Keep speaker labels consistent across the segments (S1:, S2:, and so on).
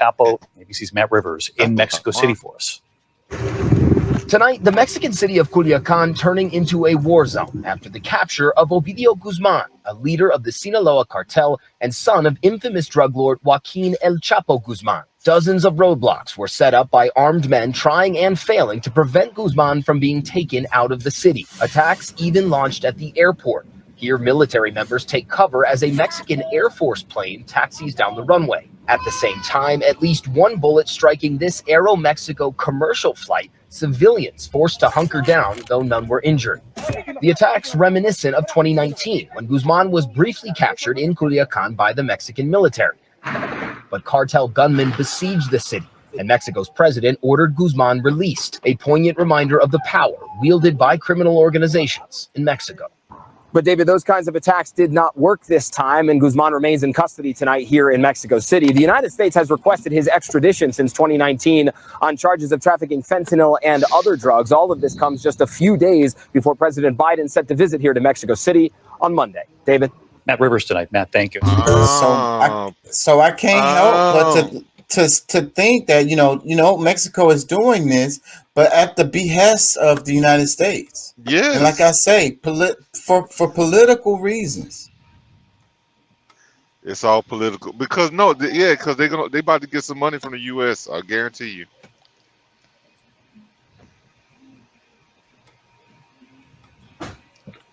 S1: Chapo, ABC's Matt Rivers, in Mexico City for us.
S2: Tonight, the Mexican city of Culiacan turning into a war zone after the capture of Ovidio Guzmán, a leader of the Sinaloa cartel and son of infamous drug lord Joaquin El Chapo Guzmán. Dozens of roadblocks were set up by armed men trying and failing to prevent Guzmán from being taken out of the city. Attacks even launched at the airport. Here, military members take cover as a Mexican Air Force plane taxis down the runway. At the same time, at least one bullet striking this Aeromexico commercial flight, civilians forced to hunker down, though none were injured. The attacks reminiscent of 2019, when Guzmán was briefly captured in Culiacan by the Mexican military. But cartel gunmen besieged the city, and Mexico's president ordered Guzmán released, a poignant reminder of the power wielded by criminal organizations in Mexico. But David, those kinds of attacks did not work this time, and Guzmán remains in custody tonight here in Mexico City. The United States has requested his extradition since 2019 on charges of trafficking fentanyl and other drugs. All of this comes just a few days before President Biden set to visit here to Mexico City on Monday. David?
S1: Matt Rivers tonight. Matt, thank you.
S3: So I can't help but to think that, you know, Mexico is doing this, but at the behest of the United States.
S4: Yes.
S3: And like I say, for political reasons.
S4: It's all political because because they about to get some money from the U.S. I guarantee you.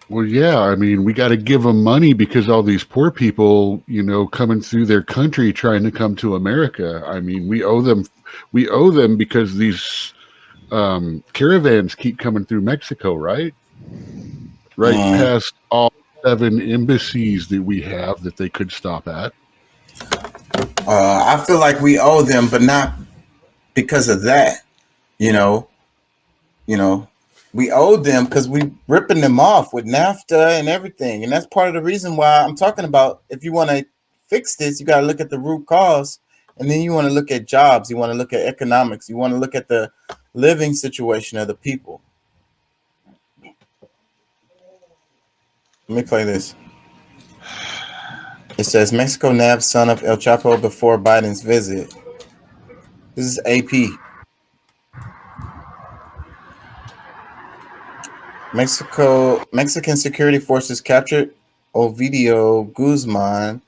S5: Well, yeah, I mean, we got to give them money because all these poor people, you know, coming through their country trying to come to America. I mean, we owe them because these caravans keep coming through Mexico, right? Right past all 7 embassies that we have that they could stop at.
S3: I feel like we owe them, but not because of that. You know. We owe them because we ripping them off with NAFTA and everything. And that's part of the reason why I'm talking about, if you want to fix this, you got to look at the root cause. And then you want to look at jobs. You want to look at economics. You want to look at the living situation of the people. Let me play this. It says, Mexico nabs son of El Chapo before Biden's visit. This is AP. Mexican security forces captured Ovidio Guzmán,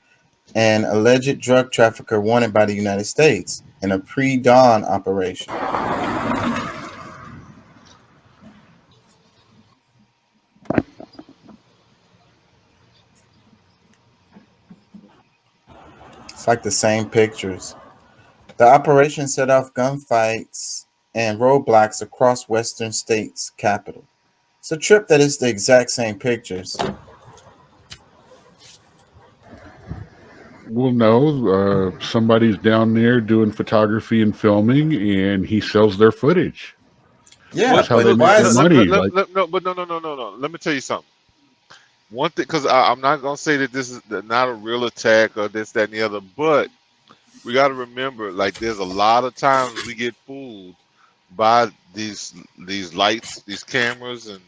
S3: an alleged drug trafficker wanted by the United States, in a pre-dawn operation. It's like the same pictures. The operation set off gunfights and roadblocks across Western states' capital. It's a trip that is the exact same pictures.
S5: Well, no, somebody's down there doing photography and filming, and he sells their footage.
S3: Yeah,
S5: that's how they make their money.
S4: No. Let me tell you something. One thing, because I'm not gonna say that this is not a real attack or this, that, and the other, but we got to remember, like, there's a lot of times we get fooled by these lights, these cameras, and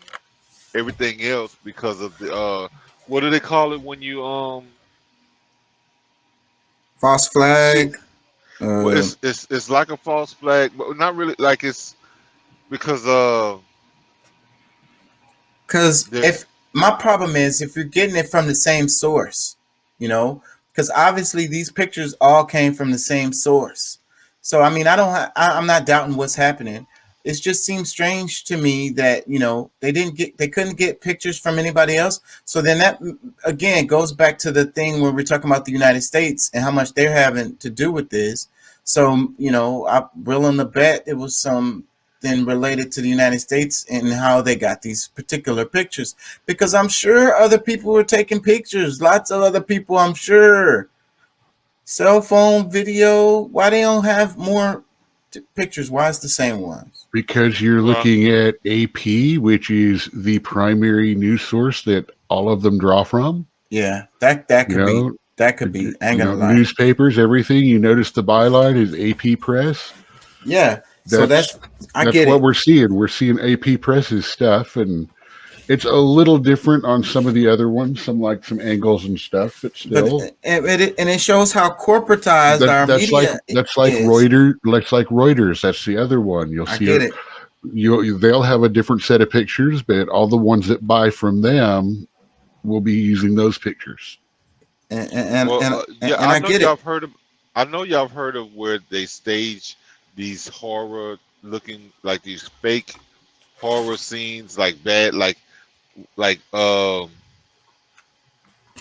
S4: everything else because of the what do they call it when you
S3: false flag?
S4: Well, it's like a false flag, but not really. Like, it's because
S3: if my problem is if you're getting it from the same source, you know, because obviously these pictures all came from the same source. So I mean, I'm not doubting what's happening. It just seems strange to me that, you know, they couldn't get pictures from anybody else. So then that again goes back to the thing where we're talking about the United States and how much they're having to do with this. So, you know, I'm willing to bet it was something related to the United States and how they got these particular pictures, because I'm sure other people were taking pictures. Lots of other people, I'm sure. Cell phone, video. Why they don't have more pictures? Why it's the same ones?
S5: Because you're looking at AP, which is the primary news source that all of them draw from.
S3: Yeah, that could be.
S5: Newspapers, everything. You notice the byline is AP Press.
S3: Yeah, that's
S5: what we're seeing. We're seeing AP Press's stuff, and It's a little different on some of the other ones, some like some angles and stuff, but still.
S3: But it shows how corporatized our
S5: That's like
S3: media is.
S5: Reuters. That's like Reuters. That's the other one. You'll
S3: I
S5: see
S3: get
S5: it.
S3: it.
S5: They'll have a different set of pictures, but all the ones that buy from them will be using those pictures.
S3: And
S4: I
S3: I
S4: know
S3: get
S4: y'all
S3: it.
S4: have heard of. I know y'all have heard of where they stage these horror looking like these fake horror scenes, like bad, like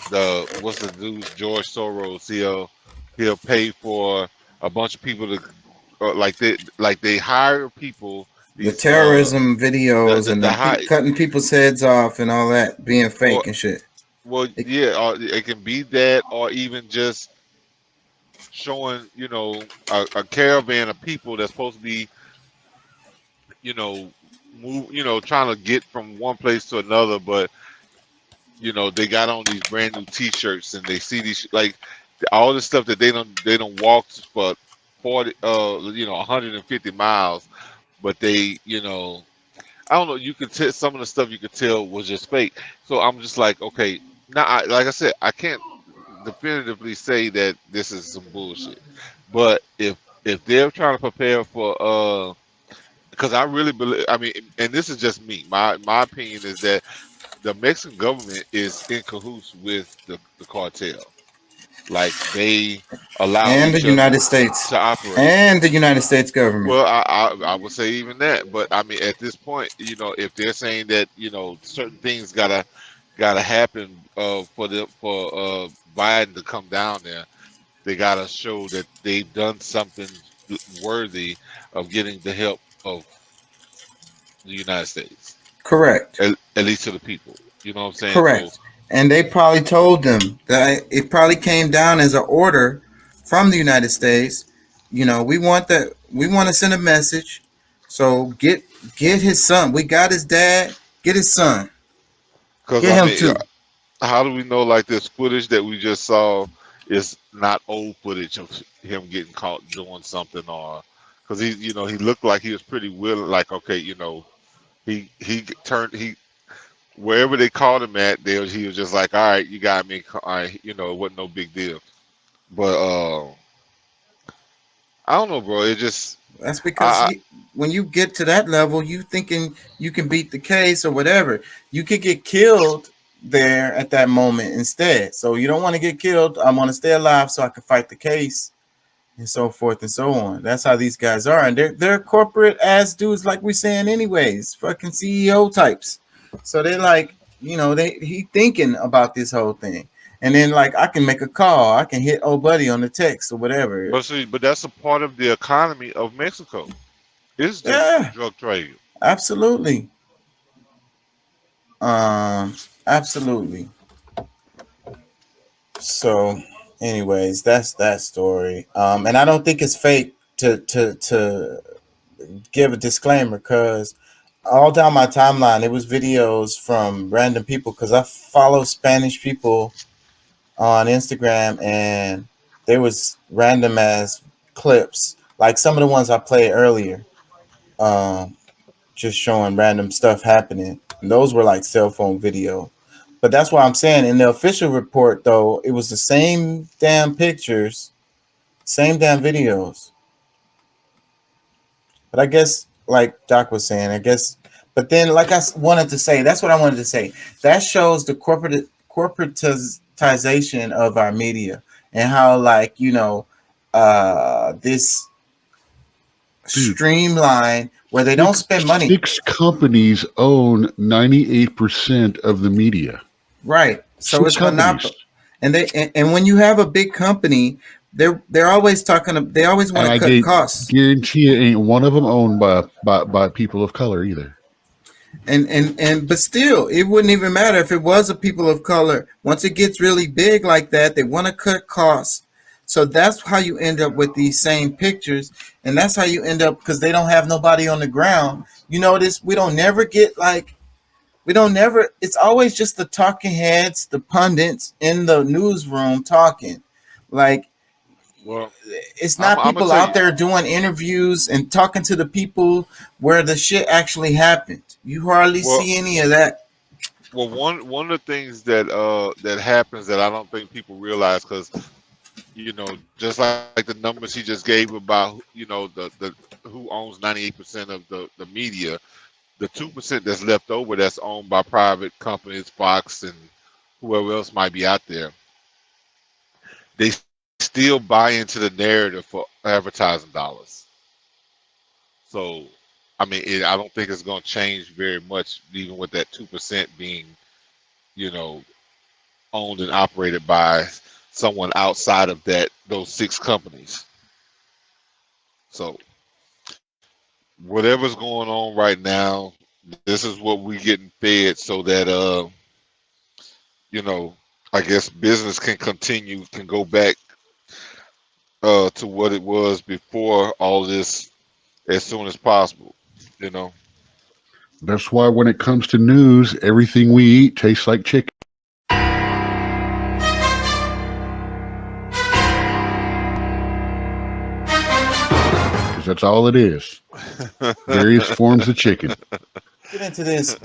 S4: the what's the dude George Soros. He'll pay for a bunch of people to they hire people.
S3: The
S4: These
S3: terrorism videos and
S4: the
S3: the
S4: high
S3: cutting people's heads off and all that being
S4: or
S3: fake and shit.
S4: well
S3: It-
S4: yeah, or it can be that, or even just showing a caravan of people that's supposed to be you know move trying to get from one place to another, but they got on these brand new T-shirts and they see these like all the stuff that they don't walk for 40 150 miles, but I don't know, you could tell some of the stuff you could tell was just fake. So I'm just like, okay, now like I said, I can't definitively say that this is some bullshit, but if they're trying to prepare for because I really believe, I mean, and this is just me, my opinion is that the Mexican government is in cahoots with the cartel. Like they allow
S3: and the
S4: each other
S3: United States
S4: to operate.
S3: and the United States government.
S4: Well, I would say even that, but I mean at this point, if they're saying that certain things gotta happen for Biden to come down there, they gotta show that they've done something worthy of getting the help of the United States,
S3: Correct.
S4: at least to the people. You know what I'm saying? So
S3: Correct. And they probably told them that it probably came down as an order from the United States. We want that. We want to send a message. So get his son. We got his dad. Get his son.
S4: because
S3: Get
S4: I
S3: him
S4: mean,
S3: too.
S4: how do we know like this footage that we just saw is not old footage of him getting caught doing something, or because he looked like he was pretty willing, like okay, he turned he wherever they called him at, he was just like, all right, you got me, all right, it wasn't no big deal. But I don't know, bro. It just
S3: That's because
S4: I
S3: when you get to that level, you thinking you can beat the case or whatever. You could get killed there at that moment instead. So you don't want to get killed. I want to stay alive so I can fight the case and so forth and so on. That's how these guys are, and they're corporate ass dudes, like we saying anyways, fucking CEO types. So they're like, he thinking about this whole thing, and then like I can make a call, I can hit old buddy on the text or whatever.
S4: but see, but that's a part of the economy of Mexico. It's the
S3: Yeah,
S4: drug trade.
S3: absolutely. Absolutely. So, anyways, that's that story. And I don't think it's fake to give a disclaimer because all down my timeline it was videos from random people because I follow Spanish people on Instagram and there was random ass clips like some of the ones I played earlier, um, just showing random stuff happening. And those were like cell phone video. But that's why I'm saying in the official report though, it was the same damn pictures, same damn videos. But I guess, like Doc was saying, I guess. But then, like wanted to say, that's what I wanted to say. That shows the corporatization of our media and how, like, this
S5: Dude,
S3: streamline where they don't spend money.
S5: 6 companies own 98% of the media.
S3: Right. So
S5: 6
S3: it's
S5: companies.
S3: monopoly. And when you have a big company, they're always talking. They always want to cut costs.
S5: Guarantee it ain't one of them owned by people of color either.
S3: But still, it wouldn't even matter if it was a people of color. Once it gets really big like that, they want to cut costs. So that's how you end up with these same pictures, and that's how you end up because they don't have nobody on the ground. You notice we don't never get like we don't never. It's always just the talking heads, the pundits in the newsroom talking. Like
S4: Well,
S3: it's
S4: I'm
S3: not
S4: gonna
S3: people
S4: tell
S3: out
S4: you.
S3: there doing interviews and talking to the people where the shit actually happened. You hardly
S4: Well,
S3: see any of that.
S4: Well, one of the things that happens that I don't think people realize, because just like the numbers he just gave about the who owns 98% of the media, the 2% that's left over that's owned by private companies, Fox and whoever else might be out there, they still buy into the narrative for advertising dollars. So, I mean, I don't think it's going to change very much, even with that 2% being, you know, owned and operated by someone outside of those 6 companies. So, whatever's going on right now, this is what we're getting fed, so that you know, I guess business can continue, can go back to what it was before all this as soon as possible. You know.
S5: That's why when it comes to news, everything we eat tastes like chicken. 'Cause that's all it is. Various forms of chicken.
S3: Get into this.